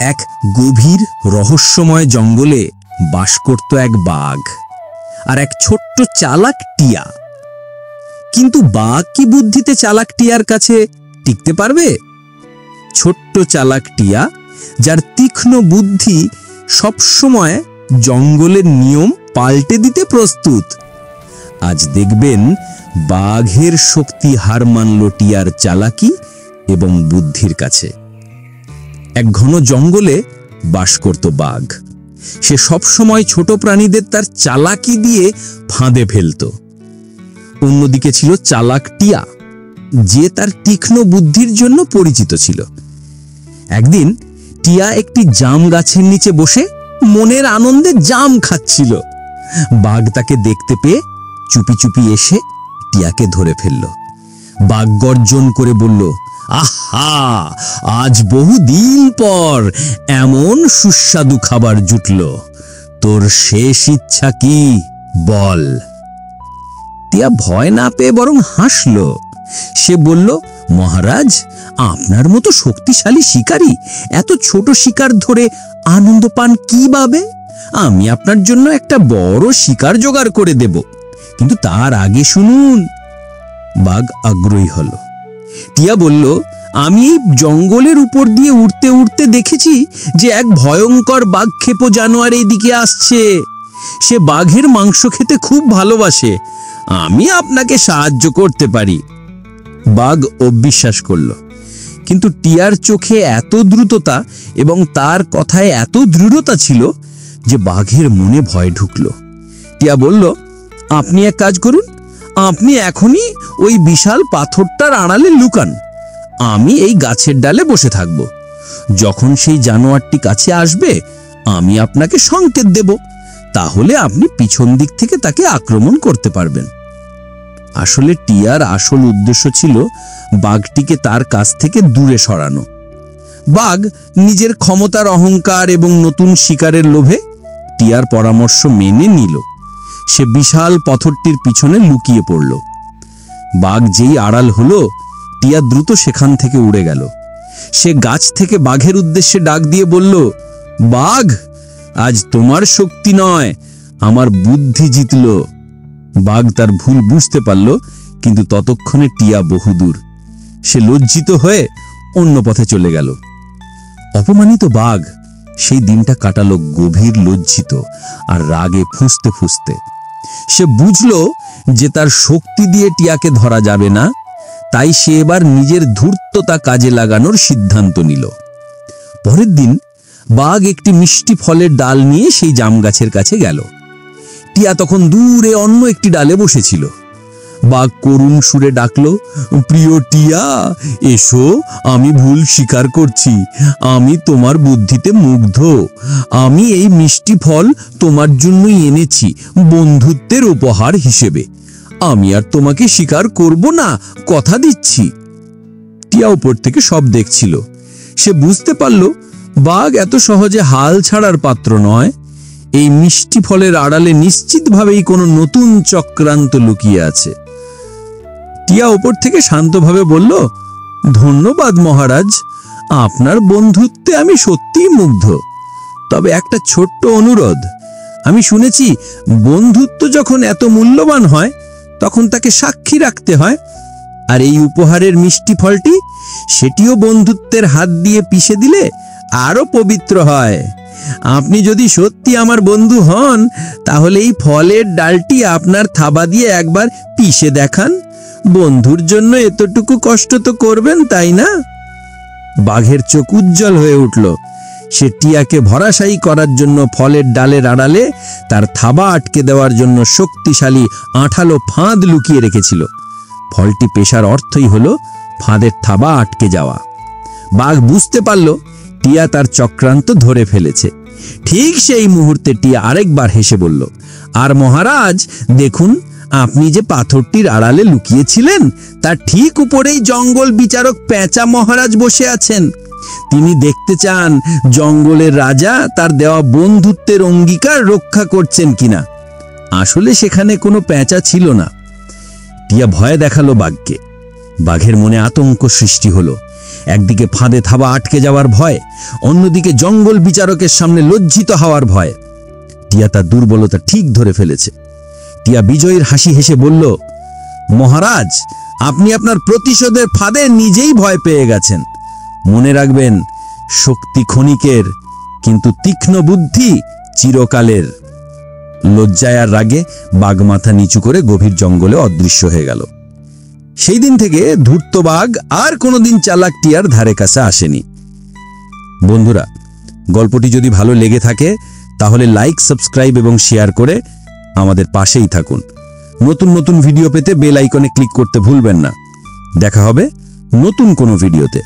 এক গভীর রহস্যময় জঙ্গলে বাস করত এক বাঘ আর এক ছোট্ট চালাক টিয়া। কিন্তু বাঘ কি বুদ্ধিতে চালাক টিয়ার কাছে টিকতে পারবে? ছোট্ট চালাক টিয়া, যার তীক্ষ্ণ বুদ্ধি সবসময় জঙ্গলের নিয়ম পাল্টে দিতে প্রস্তুত। আজ দেখবেন বাঘের শক্তি হার মানল টিয়ার চালাকি এবং বুদ্ধির কাছে। এক ঘন জঙ্গলে বাস করত বাঘ। সে সবসময় ছোট প্রাণীদের তার চালাকি দিয়ে ফাঁদে ফেলত। অন্যদিকে ছিল চালাক টিয়া, যে তার তীক্ষ্ণ বুদ্ধির জন্য পরিচিত ছিল। একদিন টিয়া একটি জাম গাছের নিচে বসে মনের আনন্দে জাম খাচ্ছিল। বাঘ তাকে দেখতে পেয়ে চুপি চুপি এসে টিয়াকে ধরে ফেলল। বাঘ গর্জন করে বলল, আহা, আজ বহুদিন পর এমন সুস্বাদু খাবার জুটল। তোর শেষ ইচ্ছা কি বল? টিয়া ভয় না পেয়ে বরং হাসল। সে বলল, মহারাজ, আপনার মতো শক্তিশালী শিকারী এত ছোট শিকার ধরে আনন্দ পান কিভাবে? আমি আপনার জন্য একটা বড় শিকার জোগাড় করে দেব, কিন্তু তার আগে শুনুন। বাঘ আগ্রহী হলো। টিয়া বলল, আমি এই জঙ্গলের উপর দিয়ে উড়তে উড়তে দেখেছি যে এক ভয়ঙ্কর বাঘখেপো জানোয়ার এইদিকে আসছে। সে বাঘের মাংস খেতে খুব ভালোবাসে। আমি আপনাকে সাহায্য করতে পারি। বাঘ অবিশ্বাস করল, কিন্তু টিয়ার চোখে এত দ্রুততা এবং তার কথায় এত দৃঢ়তা ছিল যে বাঘের মনে ভয় ঢুকল। টিয়া বলল, আপনি এক কাজ করুন, আপনি এখনই ওই বিশাল পাথরটার আড়ালে লুকান। আমি এই গাছের ডালে বসে থাকব। যখন সেই জানোয়ারটি কাছে আসবে আমি আপনাকে সংকেত দেব, তাহলে আপনি পিছন দিক থেকে তাকে আক্রমণ করতে পারবেন। আসলে টিয়ার আসল উদ্দেশ্য ছিল বাঘটিকে তার কাছ থেকে দূরে সরানো। বাঘ নিজের ক্ষমতার অহংকার এবং নতুন শিকারের লোভে টিয়ার পরামর্শ মেনে নিল। সে বিশাল পাথরটির পিছনে লুকিয়ে পড়ল। বাঘ যেই আড়াল হলো, টিয়া দ্রুত সেখান থেকে উড়ে গেল। সে গাছ থেকে বাঘের উদ্দেশ্যে ডাক দিয়ে বলল, বাঘ, আজ তোমার শক্তি নয়, আমার বুদ্ধি জিতল। বাঘ তার ভুল বুঝতে পারল, কিন্তু ততক্ষণে টিয়া বহুদূর। সে লজ্জিত হয়ে অন্য পথে চলে গেল। অপমানিত বাঘ সেই দিনটা কাটালো গভীর লজ্জিত আর রাগে ফুঁসতে ফুঁসতে। সে বুঝল যে তার শক্তি দিয়ে টিয়াকে ধরা যাবে না, তাই সে এবার নিজের ধূর্ততা কাজে লাগানোর সিদ্ধান্ত নিল। পরের দিন বাঘ একটি মিষ্টি ফলের ডাল নিয়ে সেই জাম গাছের কাছে গেল। টিয়া তখন দূরে অন্য একটি ডালে বসেছিল। বাঘ করুণ সুরে ডাকল, প্রিয় টিয়া, এসো, আমি ভুল স্বীকার করছি। আমি তোমার বুদ্ধিতে মুগ্ধ। আমি এই মিষ্টি ফল তোমার জন্যই এনেছি, বন্ধুত্বের উপহার হিসেবে। আমি আর তোমাকে স্বীকার করব না, কথা দিচ্ছি। টিয়া উপর থেকে সব দেখছিল। সে বুঝতে পারল বাঘ এত সহজে হাল ছাড়ার পাত্র নয়। এই মিষ্টি ফলের আড়ালে নিশ্চিতভাবেই কোনো নতুন চক্রান্ত লুকিয়ে আছে। টিয়া উপর থেকে শান্তভাবে বলল, ধন্যবাদ মহারাজ, আপনার বন্ধুত্বে আমি সত্যিই মুগ্ধ। তবে একটা ছোট্ট অনুরোধ, আমি শুনেছি বন্ধুত্ব যখন এত মূল্যবান হয় তখন তাকে সাক্ষী রাখতে হয়। আর এই উপহারের মিষ্টি ফলটি, সেটিও বন্ধুত্বের হাত দিয়ে পিষে দিলে আরো পবিত্র হয়। আপনি যদি সত্যি আমার বন্ধু হন, তাহলে এই ফলের ডালটি আপনার থাবা দিয়ে একবার পিষে দেখান। বন্ধুর জন্য এতটুকু কষ্ট তো করবেন, তাই না? বাঘের চোখ উজ্জ্বল হয়ে উঠল। সে টিয়াকে ভরাশায়ী করার জন্য ফলের ডালের আড়ালে তার থাবা আটকে দেওয়ার জন্য শক্তিশালী আঠালো ফাঁদ লুকিয়ে রেখেছিল। ফলটি পেশার অর্থই হলো ফাঁদের থাবা আটকে যাওয়া। বাঘ বুঝতে পারল টিয়া তার চক্রান্ত ধরে ফেলেছে। ঠিক সেই মুহূর্তে টিয়া আরেকবার হেসে বলল, আর মহারাজ, দেখুন, আপনি যে পাথরটির আড়ালে লুকিয়েছিলেন তার ঠিক উপরেই জঙ্গল বিচারক পেঁচা মহারাজ বসে আছেন। তিনি দেখতে চান জঙ্গলের রাজা তার দেওয়া বন্ধুত্বের অঙ্গীকার রক্ষা করছেন কিনা। আসলে সেখানে কোনো পেঁচা ছিল না। টিয়া ভয় দেখালো বাঘকে, বাঘের মনে আতঙ্ক সৃষ্টি হলো। একদিকে ফাঁদে থাবা আটকে যাওয়ার ভয়, অন্যদিকে জঙ্গল বিচারকের সামনে লজ্জিত হওয়ার ভয়। টিয়া তার দুর্বলতা ঠিক ধরে ফেলেছে। টিয়া বিজয়ীর হাসি হেসে বলল, মহারাজ, আপনি আপনার প্রতিশোধের ফাঁদে নিজেই ভয় পেয়ে গেছেন। মনে রাখবেন, শক্তি ক্ষণিকের, কিন্তু তীক্ষ্ণ বুদ্ধি চিরকালের। লজ্জায় আর রাগে বাঘ মাথা নিচু করে গভীর জঙ্গলে অদৃশ্য হয়ে গেল। সেই দিন থেকে ধূর্ত বাঘ আর কোনোদিন চালাক টিয়ার ধারে কাছে আসেনি। বন্ধুরা, গল্পটি যদি ভালো লেগে থাকে তাহলে লাইক, সাবস্ক্রাইব এবং শেয়ার করে আমাদের পাশেই থাকুন। নতুন নতুন ভিডিও পেতে বেল আইকনে ক্লিক করতে ভুলবেন না। দেখা হবে নতুন কোনো ভিডিওতে।